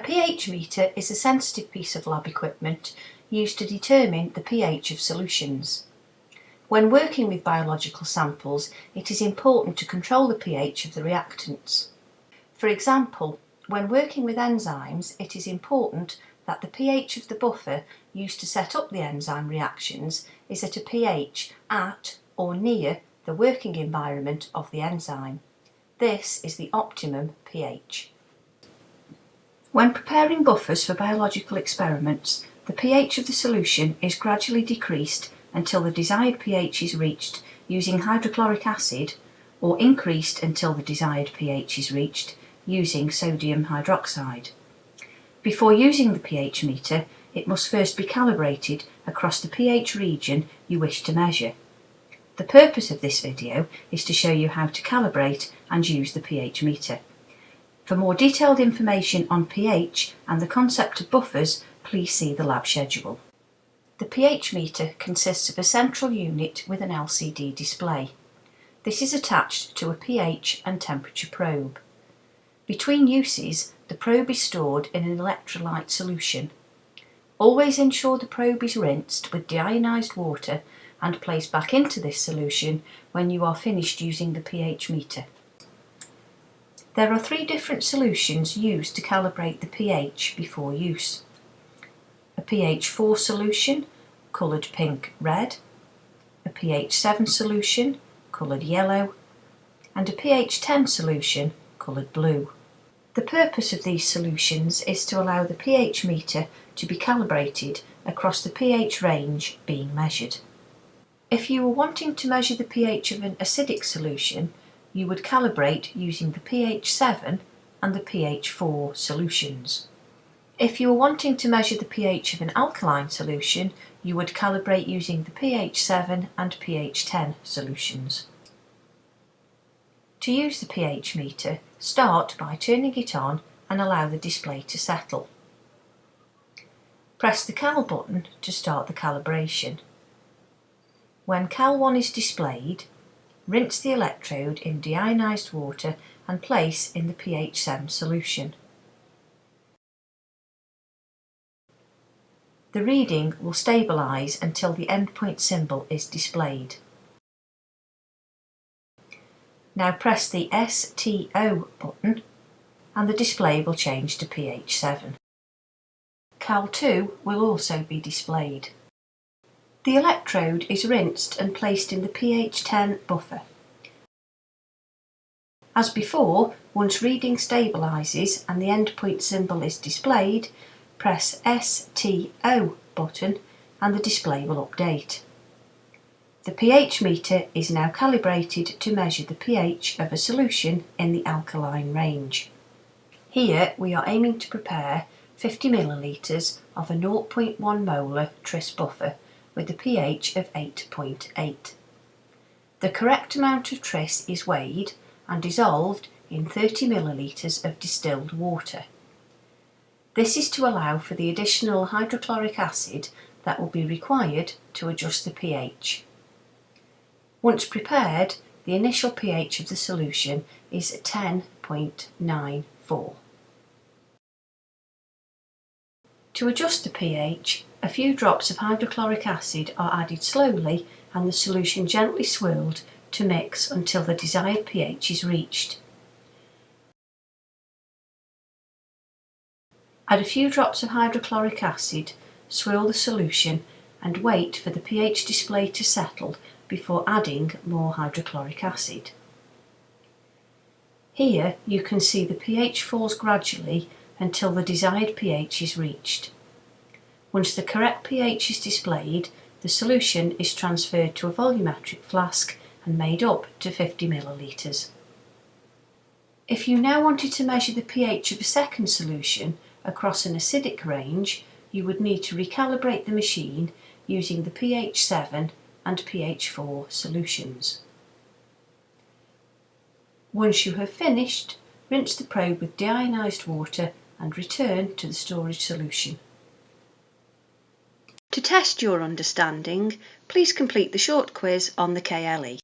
pH meter is a sensitive piece of lab equipment used to determine the pH of solutions. When working with biological samples, it is important to control the pH of the reactants. For example, when working with enzymes, it is important that the pH of the buffer used to set up the enzyme reactions is at a pH at or near the working environment of the enzyme. This is the optimum pH. When preparing buffers for biological experiments, the pH of the solution is gradually decreased until the desired pH is reached using hydrochloric acid, or increased until the desired pH is reached using sodium hydroxide. Before using the pH meter, it must first be calibrated across the pH region you wish to measure. The purpose of this video is to show you how to calibrate and use the pH meter. For more detailed information on pH and the concept of buffers, please see the lab schedule. The pH meter consists of a central unit with an LCD display. This is attached to a pH and temperature probe. Between uses, the probe is stored in an electrolyte solution. Always ensure the probe is rinsed with deionized water and placed back into this solution when you are finished using the pH meter. There are 3 different solutions used to calibrate the pH before use. A pH 4 solution, coloured pink-red, a pH 7 solution, coloured yellow, and a pH 10 solution, coloured blue. The purpose of these solutions is to allow the pH meter to be calibrated across the pH range being measured. If you were wanting to measure the pH of an acidic solution, you would calibrate using the pH 7 and the pH 4 solutions. If you were wanting to measure the pH of an alkaline solution, you would calibrate using the pH 7 and pH 10 solutions. To use the pH meter, start by turning it on and allow the display to settle. Press the Cal button to start the calibration. When Cal 1 is displayed, rinse the electrode in deionized water and place in the pH 7 solution. The reading will stabilise until the endpoint symbol is displayed. Now press the STO button and the display will change to pH 7. Cal 2 will also be displayed. The electrode is rinsed and placed in the pH 10 buffer. As before, once reading stabilises and the endpoint symbol is displayed, press STO button and the display will update. The pH meter is now calibrated to measure the pH of a solution in the alkaline range. Here we are aiming to prepare 50 ml of a 0.1 molar tris buffer with a pH of 8.8. The correct amount of tris is weighed and dissolved in 30 ml of distilled water. This is to allow for the additional hydrochloric acid that will be required to adjust the pH. Once prepared, the initial pH of the solution is 10.94. To adjust the pH, a few drops of hydrochloric acid are added slowly and the solution gently swirled to mix until the desired pH is reached. Add a few drops of hydrochloric acid, swirl the solution and wait for the pH display to settle before adding more hydrochloric acid. Here you can see the pH falls gradually until the desired pH is reached. Once the correct pH is displayed, the solution is transferred to a volumetric flask and made up to 50 ml. If you now wanted to measure the pH of a second solution across an acidic range, you would need to recalibrate the machine using the pH 7 and pH 4 solutions. Once you have finished, rinse the probe with deionized water and return to the storage solution. To test your understanding, please complete the short quiz on the KLE.